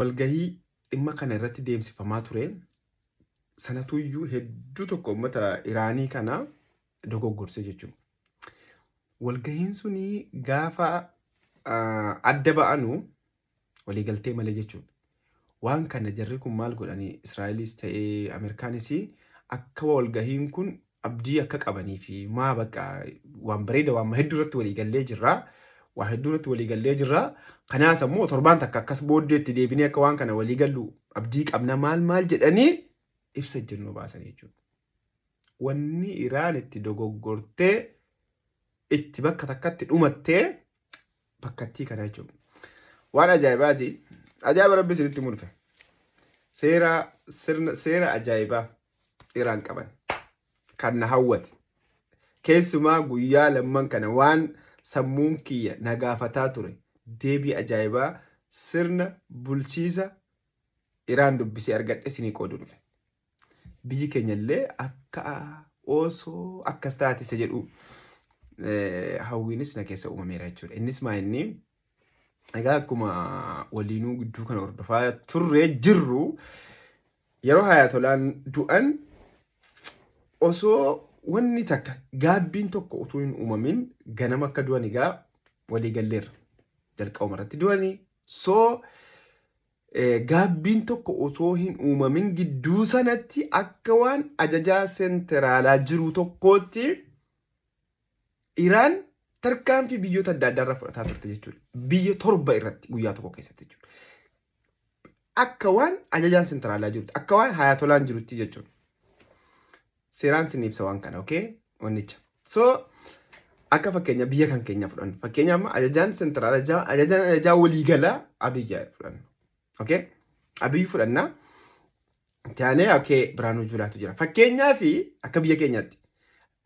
walgahii dhimma kana irratti deemsifamaa ture. Sanatuyyuu hedduu tokko uummata Iraanii kana dogoggorse jechuudha. Walgahiin suni gaafa adda ba'anu waliigaltee malee jechuudha. Waan kana jarri kun maal godhanii Israa'elis ta'ee Ameerikaanis akka walgahiin kun abdii akka qabanii fi maa bakka waan bareeda waan hedduu irratti waliigallee jirra. Waa hedduu irratti waliigallee jirra. Kanaas ammoo torbaan takka akkas booddeetti deebinee akka waan kana waliigallu abdii qabna maal jedhanii ibsa ejjennoo baasan jechuudha. Wanni Iraan itti dogoggortee itti bakka takkatti dhumattee bakkattii kana jechuudha. Waan ajaa'ibaati. Ajaa'iba rabbi isinitti mul'ife. Seera ajaa'ibaa Iraan qaban kan na hawwate. Keessumaa guyyaa lamman kana waan sammuun kiyya na gaafataa ture. Deebii ajaa'ibaa sirna bulchiisa Iraan dubbisee argadhe isinii qooduu dhufe. Biyyi keenya illee akka osoo akkas taate isa jedhu hawwiinis na keessa uumameera jechuudha. Innis maa inni egaa akkuma waliinuu gidduu kana hordofaa turree jirru yeroo Hayatolaan du'an osoo wanni takka gaabbiin tokko utuu hin uumamin ganama akka du'an egaa walii galleerra. Jalqabuma irratti du'anii gaabbiin tokko osoo hin uumamin gidduu sanatti akka waan ajajaa senteraalaa jiru tokkootti Iraan tarkaanfii biyyoota adda addaa irraa fudhataa turte jechuudha. Biyya 7 irratti guyyaa tokko keessatti jechuudha. Akka waan ajajaan senteraalaa jirutti, akka waan Hayatolaan jirutti jechuudha. Seeraan sin ibsa waan kana, okay? Wannicha. Akka fakkeenya biyya kan keenya fudhannu. Fakkeenya amma ajajaan senteraalaa, ajajaa waliigalaa Abiyyi fudhannu. Okay? Abiyyi fudhannaa. Taanee okay Biraanuu Juulaatu jira. Fakkeenyaa fi akka biyya keenyaatti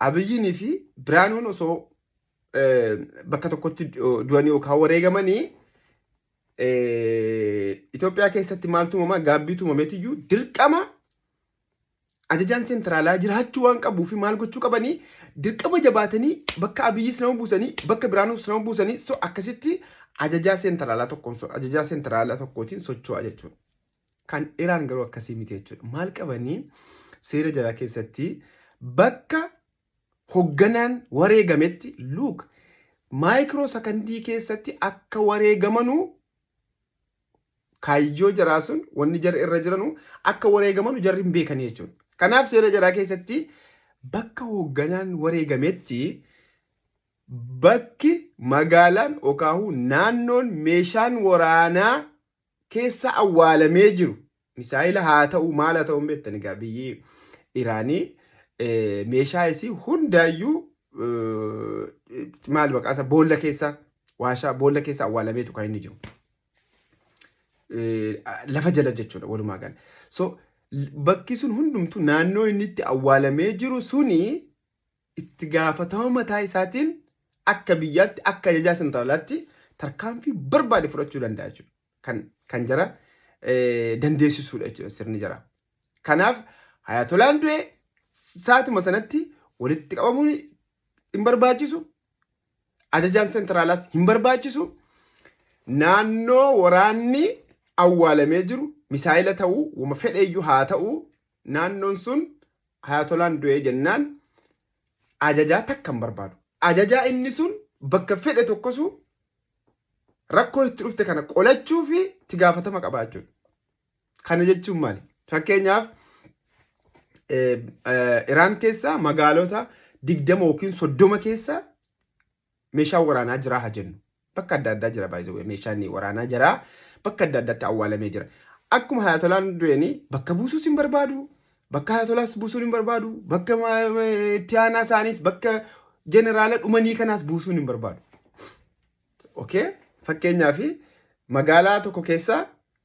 Abiyyinii fi Biraanuun osoo bakka tokkotti du'anii yookaan wareegamanii Itoophiyaa keessatti maaltu uumamaa gaabbiitu uumameetiyyuu dirqama ajajaan senteraalaa jiraachuu waan qabuu fi maal gochuu qabanii dirqama jabaatanii bakka Abiyyis nama buusanii bakka Biraanuus nama buusanii akkasitti ajajaa senteraalaa tokkootiin socho'a jechuudha. Kan Iraan garuu akkasii miti jechuudha. Maal qabanii seera jaraa keessatti bakka hogganaan wareegametti maayikiroo sakandii keessatti akka wareegamanu kaayyoo jaraa sun wanni jara irra jiranu akka wareegamanu jarri hin beekanii jechuudha. Kanaaf seera jaraa keessatti bakka hogganaan wareegametti bakki magaalaan yookaan naannoon meeshaan waraanaa keessa awwaalamee jiru misaa'ila haa ta'u maal haa ta'u hin beektan egaa biyyi Iraanii meeshaa isii hundaayyuu maal baqaasa boolla keessa waashaa boolla keessa awwaalameetu kan inni jiru. Lafa jala jechuudha walumaa gala. Bakki sun hundumtu naannoo inni itti awwaalamee jiru suni itti gaafatama mataa isaatiin akka biyyaatti akka ajajaa senteraalaatti tarkaanfii barbaade fudhachuu danda'a jechuudha. Kan jara dandeessisuudha jechuudha sirni jara. Kanaaf Hayatolaan du'e saatuma sanatti walitti qabamuun hin barbaachisu. Ajajaan senteraalaas hin barbaachisu. Naannoo waraanni awwaalamee jiru misaa'ila ta'uu wama fedheeyyuu haa ta'uu naannoon sun Hayatolaan du'e jennaan ajajaa takka hin barbaadu. Ajajaa inni sun bakka fedhe tokkosu rakkoo itti dhufte kana qolachuu fi itti gaafatama qabaachuudha. Kana jechuun maali? Fakkeenyaaf Iraan keessa magaalota 20 yookiin 30 keessa meeshaan waraanaa jira haa jennu. Bakka adda addaa jira baay'ee meeshaan waraanaa jira bakka adda addaatti awwaalamee jira. Akkuma Hayatolaan du'anii bakka buusuus hin barbaadu. Bakka Hayatolaas buusuun hin barbaadu. Bakka itti aanaa isaaniis bakka jeneraala dhumanii kanaas buusuun hin barbaadu. Okay? Fakkeenyaaf magaalaa tokko keessa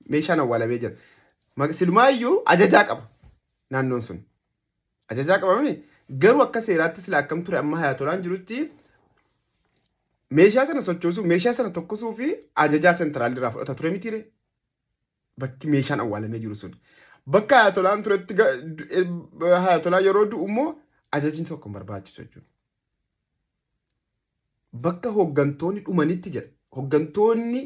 meeshaan awwaalamee jira. Silumaayyuu ajajaa qaba naannoon sun. Ajajaa qabamee garuu akka seeraatti sila akkam ture amma Hayatolaan jirutti meeshaa sana sochoosuu meeshaa sana tokkosuu fi ajajaa senteraalii irraa fudhata ture mitiire. Bakki meeshaan awwaalamee jiru sun. Bakka Hayatolaan turetti Hayatolaan yeroo du'u immoo ajajni tokko hin barbaachisu jechuudha. Bakka hooggantoonni dhumanitti jedha. Hooggantoonni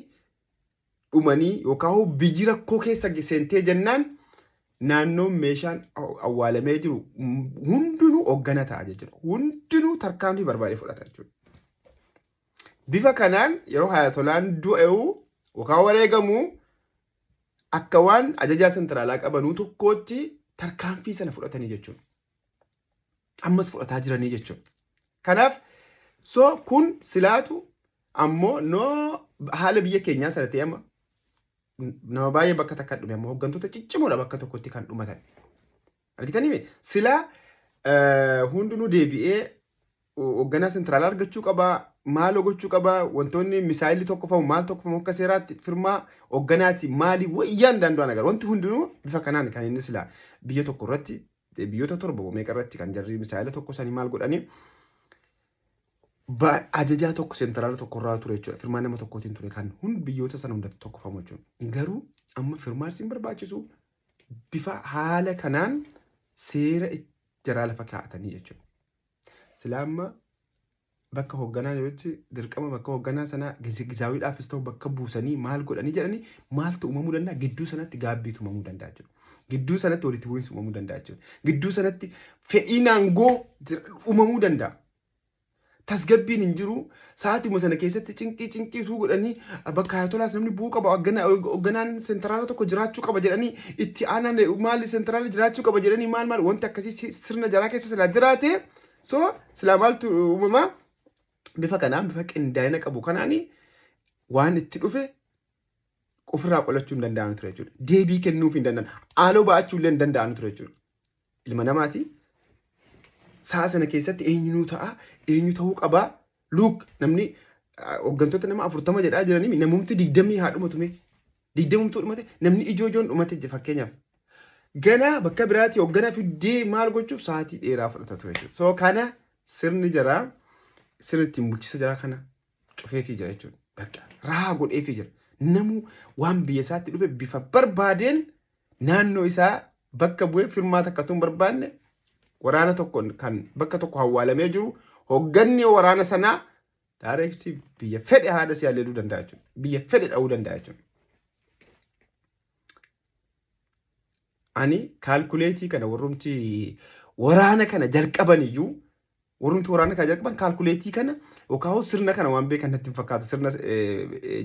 dhumanii yookaan biyyi rakkoo keessa seentee jennaan naannoon meeshaan awwaalamee jiru hundinuu hoggana ta'a jechuudha. Hundinuu tarkaanfii barbaade fudhata jechuudha. Bifa kanaan yeroo Hayatolaan du'eewu yookaan wareegamu akka waan ajajaa sentraalaa qabanuu tokkootti tarkaanfii sana fudhatanii jechuudha. Ammas fudhataa jiranii jechuudha. Kanaaf kun silaatu ammoo haala biyya keenyaa sana ta'e amma nama baay'ee bakka takka dhume ammoo hooggantoota ciccimoodha bakka tokkotti kan dhumatan. Argitanii silaa hundinuu deebi'ee hoogganaa sentraalaa argachuu qabaa, maal gochuu qabaa, wantoonni misaayilii tokkofamu maal tokkofamu akka seeraatti firmaa hoogganaati maali wayyaan danda'an agar wanti hundinuu bifa kanaan kan inni silaa biyya tokko irratti biyyoota 7 meeqa irratti kan jarri misaayila tokko sanii maal godhanii ajajaa tokko sentraala tokko irraa ture jechuudha. Firmaa nama tokkootiin ture kan biyyoota sana hundatti tokkofamu jechuudha. Garuu amma firmaarsiin barbaachisu bifa haala kanaan seera jaraa lafa kaa'atanii jechuudha. Silaa amma bakka hoogganaa yerootti dirqama bakka hoogganaa sanaa gizaawiidhaafis ta'u bakka buusanii maal godhanii jedhanii maaltu uumamuu danda'a? Gidduu sanatti gaabbiitu uumamuu danda'a jechuudha. Gidduu sanatti walitti bu'iinsi uumamuu danda'a jechuudha. Gidduu sanatti fedhiin aangoo uumamuu danda'a. Tasgabbiin hin jiru. Sa'aatii sana keessatti cinqiituu godhanii bakka Hayatolaas namni bu'uu qaba hoogganaan sentraala tokko jiraachuu qaba jedhanii itti aanaan maali sentraala jiraachuu qaba jedhanii maal wanti akkasii sirna jaraa keessa silaa jiraate silaa maaltu uumamaa bifa kanaan bifa qindaa'ina qabu kanaan waan itti dhufe ofirraa qolachuu hin danda'an ture jechuudha. Deebii kennuuf hin danda'an. Haaloo ba'achuu illee hin danda'an ture jechuudha. Ilma namaati. Sa'a sana keessatti eenyuu ta'a, eenyu ta'uu qabaa. Luuk namni hooggantoota nama 40 jedhaa jiranii namumti 20 haa dhumatume. 20 dhumate namni ijoojoon dhumate fakkeenyaaf. Ganaa bakka biraatti hoogganaa fiddee maal gochuuf sa'aatii dheeraa fudhata ture jechuudha. Kana sirni jaraa sirni ittiin bulchiisa jaraa kana cufeefii jira jechuudha. Bakka raa godheefii jira. Namu waan biyya isaatti dhufe bifa barbaadeen naannoo isaa bakka bu'ee firmaata akka tun barbaanne waraana tokko kan bakka tokko hawwaalamee jiru hoogganni waraana sanaa daareektii biyya fedhe haadha si haleeluu danda'a jechuudha. Biyya fedhe dha'uu danda'a jechuudha. Ani kaalkuleetii kana warrumti waraana kana jalqaban iyyuu warrumti waraana kana jalqaban kaalkuleetii kana yookaan sirna kana waan beekan natti hin fakkaatu sirna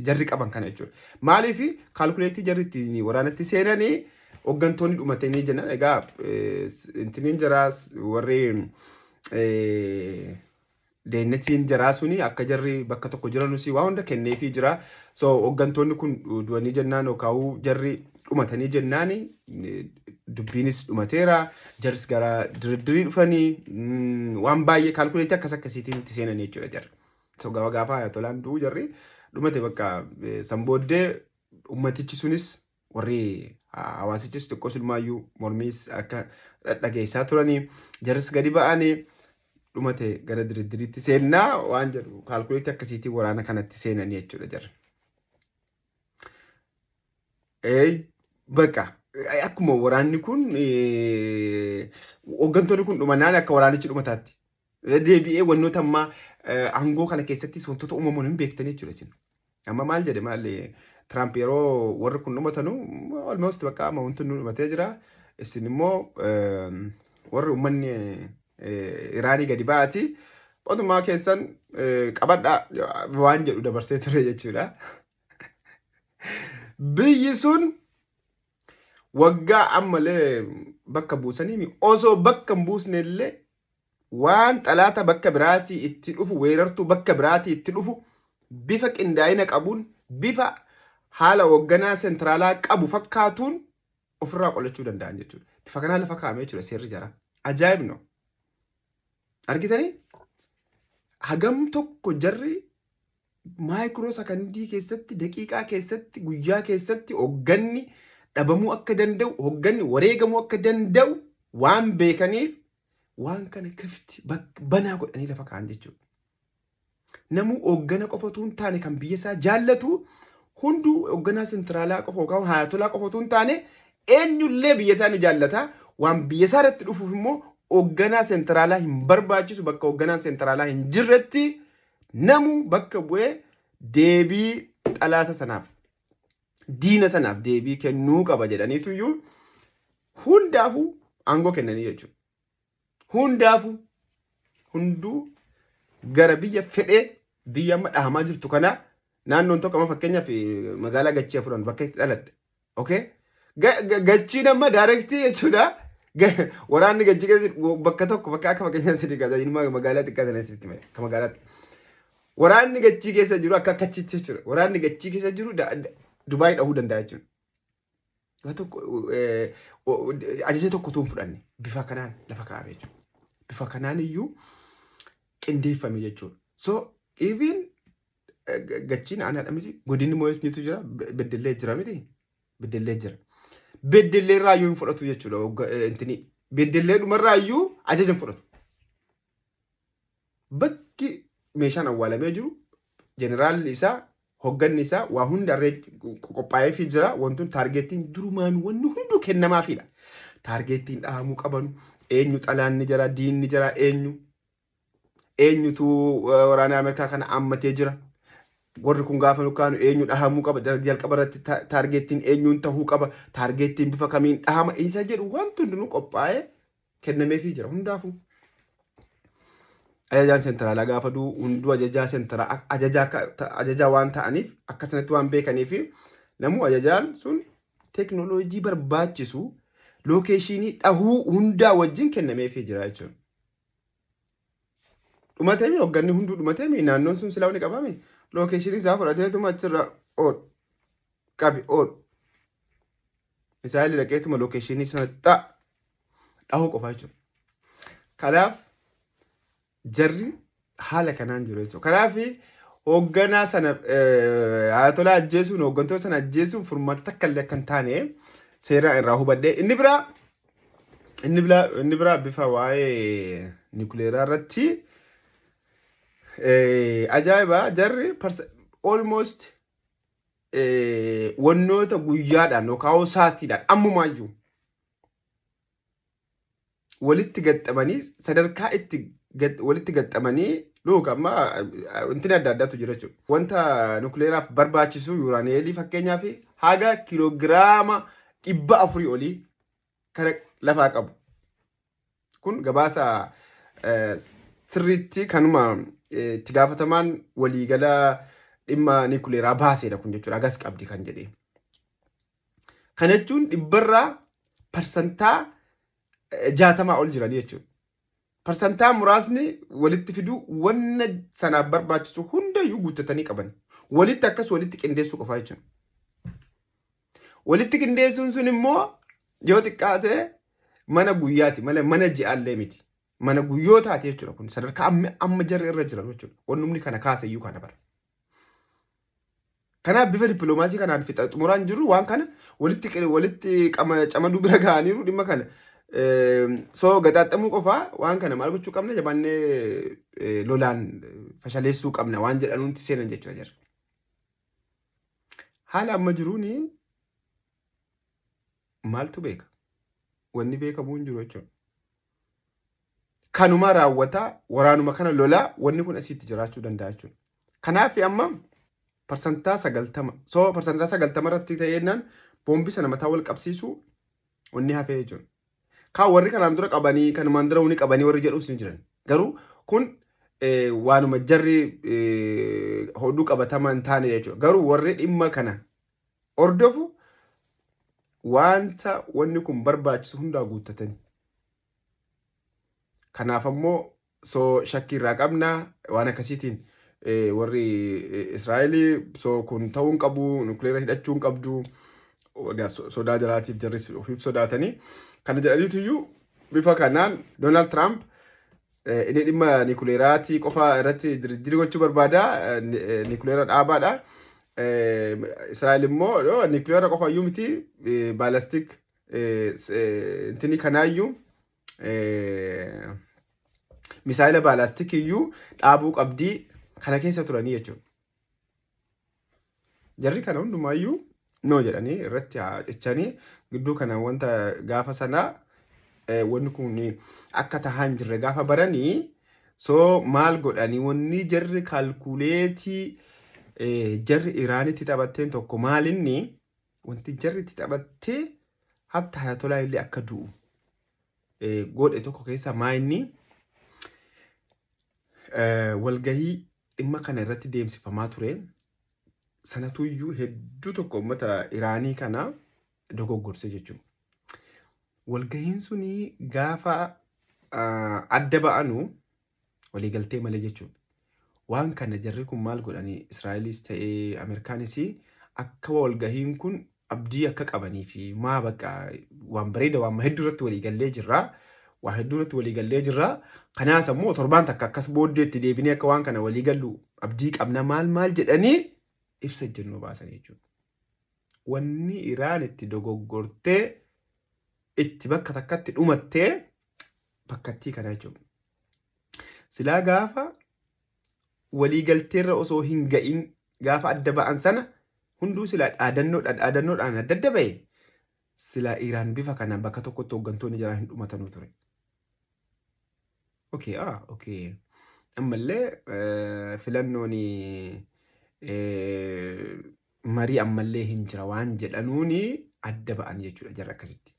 jarri qaban kana jechuudha. Maaliif kaalkuleetii jarri ittiin waraanatti seenanii hooggantoonni dhumatanii jennaan egaa intiniin jaraas warri deennetiin jaraa suni akka jarri bakka tokko jiranus waa hunda kenneefii jira. Hooggantoonni kun du'anii jennaan yookaan jarri dhumatanii jennaan dubbiinis dhumateera. Jarris gara dirdirii dhufanii waan baay'ee kaalkuleetii akkasiitiin itti seenanii jechuudha jarri. Gaafa Hayatolaan du'u jarri dhumate bakka san booddee ummatichi sunis warri hawaasichis xiqqoo silmaayyuu mormiis akka dhaggeessaa turanii jarris gadi ba'anii dhumate gara dirdiriitti seennaa waan jedhu kaalkuleetii akkasiitiin waraana kanatti seenanii jechuudha jarri. Bakka akkuma waraanni kun hooggantoonni kun dhumannaan akka waraanichi dhumataatti deebi'ee wantoota ammaa aangoo kana keessattis wantoota uumamuun hin beektanii jechuudha isin. Amma maal jedhe maal Tiraamp yeroo warri kun dhumatanu almost bakka amma wanti nu dhumatee jira. Isin immoo warri uummanni Iraanii gadi ba'aati. Mootummaa keessan qabadhaa waan jedhu dabarsee ture jechuudha. Biyyi sun waggaa ammalee bakka buusanii osoo bakka hin buusne illee waan xalaata bakka biraatii itti dhufu weerartuu bakka biraatii itti dhufu bifa qindaa'ina qabuun bifa haala hoogganaa sentraalaa qabu fakkaatuun ofirraa qolachuu danda'an jechuudha. Bifa kanaan lafa kaa'amee jechuudha seerri jara. Ajaa'ibno. Argitanii? Hagam tokko jarri maayikiroo sakandii keessatti daqiiqaa keessatti guyyaa keessatti hoogganni dhabamuu akka danda'u hoogganni wareegamuu akka danda'u waan beekaniif waan kana kafti banaa godhanii lafa kaa'an jechuudha. Namuu hooggana qofatu hin taane kan biyya isaa jaallatu hunduu hoogganaa sentraalaa qofa yookaan Hayatolaa qofatu hin taane eenyullee biyya isaa ni jaallata. Waan biyya isaa irratti dhufuuf immoo hoogganaa sentraalaa hin barbaachisu bakka hoogganaan sentraalaa hin jirretti namuu bakka bu'ee deebii xalaata sanaaf diina sanaaf deebii kennuu qaba jedhaniitu iyyuu hundaafuu aangoo kennanii jechuudha. Hundaafuu hunduu gara biyya fedhee biyya amma dhahamaa jirtu kana naannoon tokko amma fakkeenyaaf magaalaa Gachii furan bakka itti dhaladhe. Okay? Gachiin amma daarektii jechuudha. Waraanni Gachii keessa bakka tokko bakka akka fakkeenyaa sadii gaazaa ilma magaalaa xiqqaa sana asitti mee akka magaalaatti. Waraanni Gachii keessa jiru akka akkachitti jechuudha. Waraanni Gachii keessa jiru Dubaay dhahuu danda'a jechuudha. Ajaja tokko tuun fudhanne bifa kanaan lafa kaa'ame jechuudha. Bifa kanaan iyyuu qindeeffame jechuudha. So even Gachiin aanaadha miti godinni moo'esniitu jira beddellee jira miti beddellee jira. Beddellee irraa iyyuu hin fudhatu jechuudha. Intini beddellee dhumarraa iyyuu ajaja hin fudhatu. Bakki meeshaan awwaalamee jiru jeneraalli isaa hogganni isaa waa hundarree qophaa'ee fi jira wantoonni taargeettiin durumaan wanni hundu kennamaafidha. Taargeettiin dhahamuu qaban eenyu xalaanni jira diinni jira eenyutu waraana Ameerikaa kana ammatee jira. Warri kun gaafa nukaan eenyu dhahamuu qaba jalqaba irratti taargeettiin eenyuun tahuu qaba taargeettiin bifa kamiin dhahama isa jedhu wanti hundinuu qophaa'ee kennameefii jira hundaafuu. Ajajaan sentraalaa gaafa duu hunduu ajajaa sentraalaa ajajaa waan ta'aniif akkasumatti waan beekaniif namuu ajajaan sun teknooloojii barbaachisu lookeeshinii dhahuu hundaa wajjin kennameefii jira jechuudha. Dhumatee hogganni hunduu dhumatee naannoon sun silaa wani qabame lookeeshinii isaa fudhateetuma achirra qabi isaa dhaqeetuma lookeeshinii sana dhahuu qofaa jechuudha. Kanaaf jarri haala kanaan jiru jechuudha. Kanaaf hoogganaa sana ayatolaa ajjeesuun hooggantoota sana ajjeesuun furmaata takka illee akka hin taane seeraan irraa hubadhee inni biraa bifa waa'ee niikuleeraa irratti ajaa'iba jarri almost wannoota guyyaadhaan yookaan saatiidhaan ammumaayyuu walitti gaxxamanii sadarkaa itti walitti gaxxamanii luka amma wanti adda addaatu jira jechuudha. Wanta nukuleeraaf barbaachisu yuuraaneelii fakkeenyaaf haga kiloogiraama 400 olii kan lafaa qabu. Kun gabaasa sirriitti kanuma itti gaafatamaan waliigala dhimma nukuleeraa baaseedha kun jechuudha. Agas qabdi kan jedhee. Kana jechuun 100% 60 ol jiranii jechuudha. Parsantaa muraasni walitti fiduu wanna sanaaf barbaachisu hundayyuu guuttatanii qaban. Walitti akkas walitti qindeessuu qofaa jechuudha. Walitti qindeessuun sun immoo yoo xiqqaate mana guyyaati mana ji'aallee miti. Mana guyyootaati jechuudha kun sadarkaa amma jarri irra jiran jechuudha. Wannumni kana kaasayyuu kana bara. Kanaaf bifa dippiloomaasii kanaan fixa xumuraan jiru waan kana walitti camaduu bira ga'aniiru dhimma kana. So gaxaaxamuu qofaa waan kana maal gochuu qabna jabaannee lolaan fashaleessuu qabna waan jedhanuutti seenan jechuudha jira. Haala amma jiruuni maaltu beeka? Wanni beekamuu hin jiru jechuudha. Kanuma raawwataa waraanuma kana lolaa wanni kun asitti jiraachuu danda'a jechuudha. Kanaaf amma parsantaa 90 so parsantaa 90 irratti ta'eennaan boombii sana mataa wal qabsiisuu wanni hafee jechuudha. Kaan warri kanaan dura qabanii kanumaan dura wani qabanii warri jedhuus ni jiran. Garuu kun waanuma jarri hodhuu qabatamaa hin taane jechuudha. Garuu warri dhimma kana hordofu wanta wanni kun barbaachisu hundaa guuttatanii. Kanaaf ammoo so shakkii irraa qabna waan akkasiitiin warri Israa'elii so kun ta'uu hin qabu nukuleera hidhachuu hin qabdu sodaa jalaatiif jarris ofiif sodaatanii. Kana jedhaniitu iyyuu bifa kanaan Donald Trump inni dhimma nukuleeraatii qofa irratti diri gochuu barbaada nukuleera dhaabaadha. Israa'el immoo nukuleera qofa iyyuu miti baalastik intini kanaayyuu misaayila baalastik iyyuu dhaabuu qabdii kana keessa turanii jechuudha. Jarri kana hundumaayyuu no jedhanii irratti cichanii gidduu kana wanta gaafa sanaa wanni kun akka tahaan jirre gaafa baranii so maal godhanii wanni jarri kaalkuleetii jarri Iraanitti taphatteen tokko maalinni wanti jarri itti taphattee hatta Hayatolaa illee akka du'u godhe tokko keessa maa inni walgahii dhimma kana irratti deemsifamaa ture. Sanatuyyuu hedduu tokko uummata Iraanii kana dogoggorse jechuudha. Walgahiin suni gaafa adda ba'anu waliigaltee malee jechuudha. Waan kana jarri kun maal godhanii Israa'elis ta'ee Ameerikaanis akka walgahiin kun abdii akka qabanii fi maa bakka waan bareeda waan hedduu irratti waliigallee jirra. Waa hedduu irratti waliigallee jirra. Kanaas ammoo torbaan takka akkas booddeetti deebinee akka waan kana waliigallu abdii qabna maal jedhanii ibsa ejjennoo baasan jechuudha. Wanni Iraan itti dogoggortee itti bakka takkatti dhumattee bakkattii kana jechuudha. Silaa gaafa waliigalteerra osoo hin ga'in gaafa adda ba'an sana hunduu silaa dhaadannoodhaan adda ba'e silaa Iraan bifa kana bakka tokkotti hooggantoonni jiran hin dhumatanuu ture. Okay. Ammallee filannoon marii ammallee hin jira waan jedhanuuni adda ba'an jechuudha jarri akkasitti.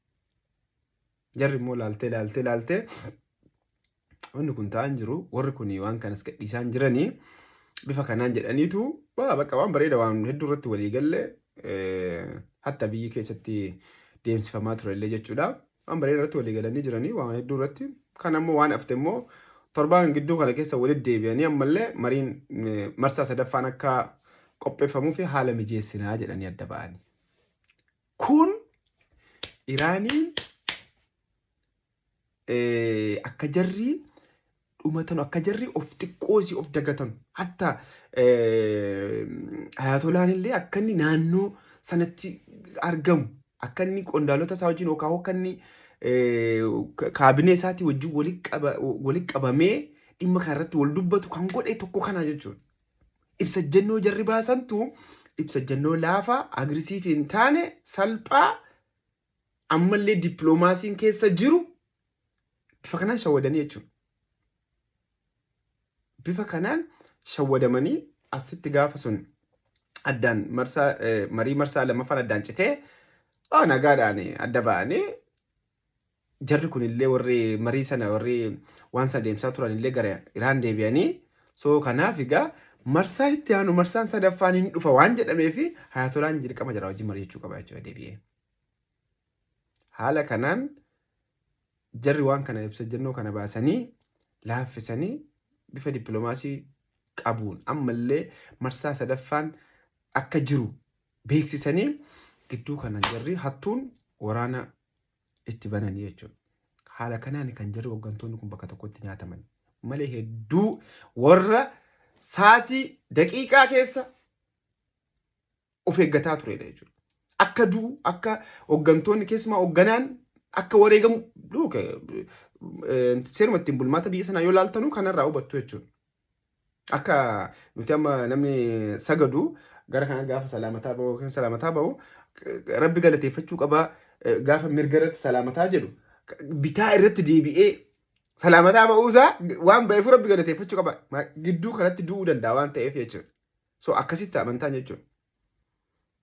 Jarri immoo laaltee wanni kun ta'an jiru warri kun waan kanas gadhiisaan jiranii bifa kanaan jedhaniitu bakka waan bareeda waan hedduu irratti walii galle hatta biyyi keessatti deemsifamaa turellee jechuudha. Waan bareeda irratti walii galanii jiranii waan hedduu irratti kan ammoo waan hafte immoo torbaan gidduu kana keessa walitti deebi'anii ammallee mariin marsaa sadaffaan akka qopheeffamuu fi haala mijeessinaa jedhanii adda ba'anii. Kun Iraaniin akka jarri dhumatan akka jarri of xiqqoosii of dagatan hatta Hayatolaan illee akka inni naannoo sanatti argamu akka inni qondaalota isaa wajjin yookaan akka inni kaabinee isaatii wajjin walitti qabamee dhimma kanarratti wal dubbatu kan godhe tokko kana jechuudha. Ibsa ejjennoo jarri baasantu ibsa ejjennoo laafaa agrisiivii hin taane salphaa ammallee dippiloomaasiin keessa jiru bifa kanaan shawwadanii jechuudha. Bifa kanaan shawwadamanii asitti gaafa sun addaan marii marsaa lammaffaan addaan citee nagaadhaan adda ba'anii jarri kun illee warri marii sana warri waan sana deemsaa turan illee gara Iraan deebi'anii kanaaf egaa marsaa itti aanu marsaan sadaffaan hin dhufa waan jedhameef Hayatolaan dirqama jara wajjin mari'achuu qaba jechuudha deebi'ee. Haala kanaan jarri waan kana ibsa ejjennoo kana baasanii laaffisanii bifa dippiloomaasii qabuun ammallee marsaa sadaffaan akka jiru beeksisanii gidduu kana jarri hattuun waraana itti bananii jechuudha. Haala kanaan kan jarri hooggantoonni kun bakka tokkotti nyaataman malee hedduu warra saatii daqiiqaa keessa of eeggataa turedha jechuudha. Akka du'u akka hooggantoonni keessumaa hoogganaan akka wareegamu seeruma ittiin bulmaata biyya sanaa yoo laaltanu kanarraa hubattu jechuudha. Akka nuti amma namni sagadu gara kana gaafa salaamataa ba'u rabbi galateeffachuu qabaa gaafa mirga irratti salaamataa jedhu bitaa irratti deebi'ee salaamataa ba'uusaa waan ba'eef rabbi galateeffachuu qaba. Gidduu kanatti du'uu danda'a waan ta'eef jechuudha. Akkasitti amantaan jechuudha.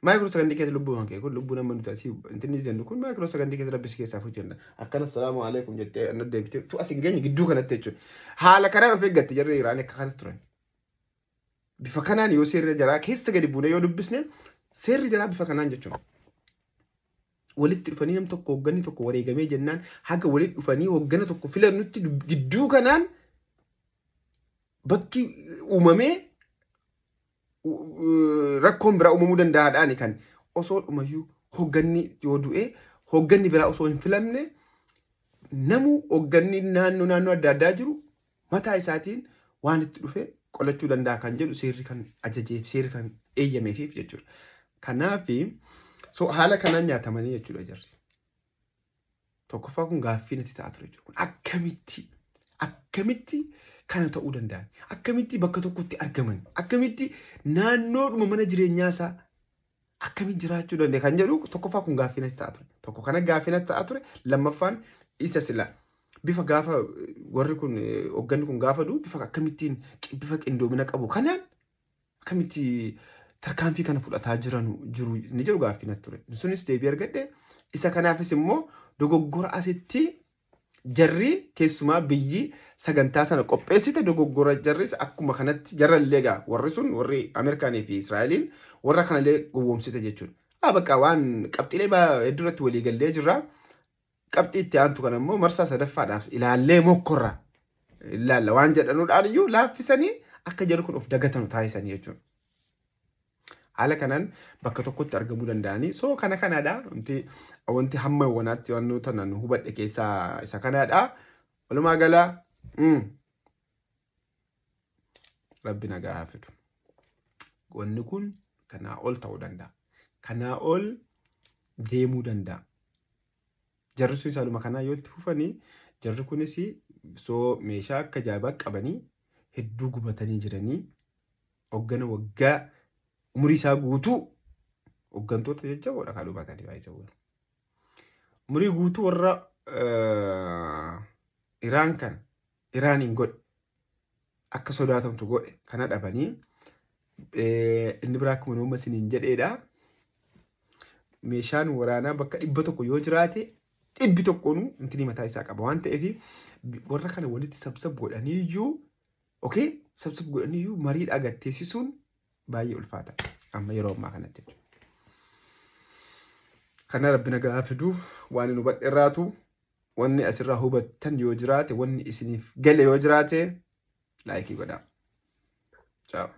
Maayikiroo sagandii keessa lubbuu kan kee kun lubbuu nama nuti asii intinni jennu kun maayikiroo sagandii keessa rabbisi keessaa fuuchenna. Akkana salaamu alaikum jettee anna deebitee tu as hin geenye gidduu kanatti jechuudha. Haala kanaan of eeggatte jarri Iraan akka kanatti turan. Bifa kanaan yoo seerri jaraa keessa gadi buunee yoo dubbisne seerri jaraa bifa kanaan jechuudha. Walitti dhufanii nam tokko hoogganni tokko wareegamee jennaan haga walitti dhufanii hooggana tokko filannutti gidduu kanaan bakki uumamee rakkoon biraa uumamuu danda'aadhaan kan osoo dhumayyuu hoogganni yoo du'e hoogganni biraa osoo hin filamne namu hoogganni naannoo adda addaa jiru mataa isaatiin waan itti dhufe qolachuu danda'a kan jedhu seerri kan ajajeef seerri kan eeyyameefiif jechuudha. Kanaaf haala kanaan nyaatamanii jechuudha jarri. Tokkoffaa kun gaaffii natti ta'a ture jechuudha. Akkamitti kana ta'uu danda'an? Akkamitti bakka tokkotti argaman? Akkamitti naannoodhuma mana jireenyaa isaa akkamitti jiraachuu danda'a kan jedhu tokkoffaa kun gaaffii natti ta'a ture. Tokko kana gaaffii natti ta'a ture. Lammaffaan isa sila bifa gaafa warri kun hoogganni kun gaafa du'u bifa akkamittiin bifa qindoomina qabu kanaan akkamitti tarkaanfii kana fudhataa jiru ni jiru gaaffii natti ture. Sunis deebii argadhe. Isa kanaafis immoo dogoggora asitti jarri keessumaa biyyi sagantaa sana qopheessite dogoggora jarris akkuma kanatti jarrallee egaa warri sun warri Ameerikaanii fi Israa'eliin warra kanallee gowwoomsite jechuudha. Bakka waan qabxiilee hedduurratti walii gallee jirra. Qabxii itti aantu kana immoo marsaa sadaffaadhaaf ilaallee mokkorra ilaalla waan jedhanuudhaan iyyuu laaffisanii akka jarri kun of dagatanu taasisanii jechuudha. Haala kanaan bakka tokkotti argamuu danda'anii soo kanaadha. Wanti hamma wanaatti waan nuti hubadhe keessaa isa kanaadha. Walumaa gala Rabbi nagaa haa fidu. Wanni kun kanaa ol ta'uu danda'a. Kanaa ol deemuu danda'a. Jarri sun isaaluma kanaa yoo itti fufanii jarri kunis soo meeshaa akka jaabaa qabanii hedduu gubatanii jiranii hoggana waggaa umurii isaa guutuu hoggantoota jajjaboodha kan dhumatanii baay'isawwan. Umurii guutuu warra Iraaniin godhe akka sodaatamtu godhe kana dhabanii inni biraa akkuma nama isiniin jedheedha. Meeshaan waraanaa bakka 100 yoo jiraate 100 intini mataa isaa qaba waan ta'eef warra kana walitti sabsab godhanii iyyuu sabsab godhanii iyyuu marii dhagatteessisuun baay'ee ulfaata amma yeroo ammaa kanatti jechuudha. Kana Rabbi nagaa haa fidu. Waan nu badheerraatu wanni asirraa hubattan yoo jiraate wanni isiniif gale yoo jiraate laayikii godhaa. Ciao.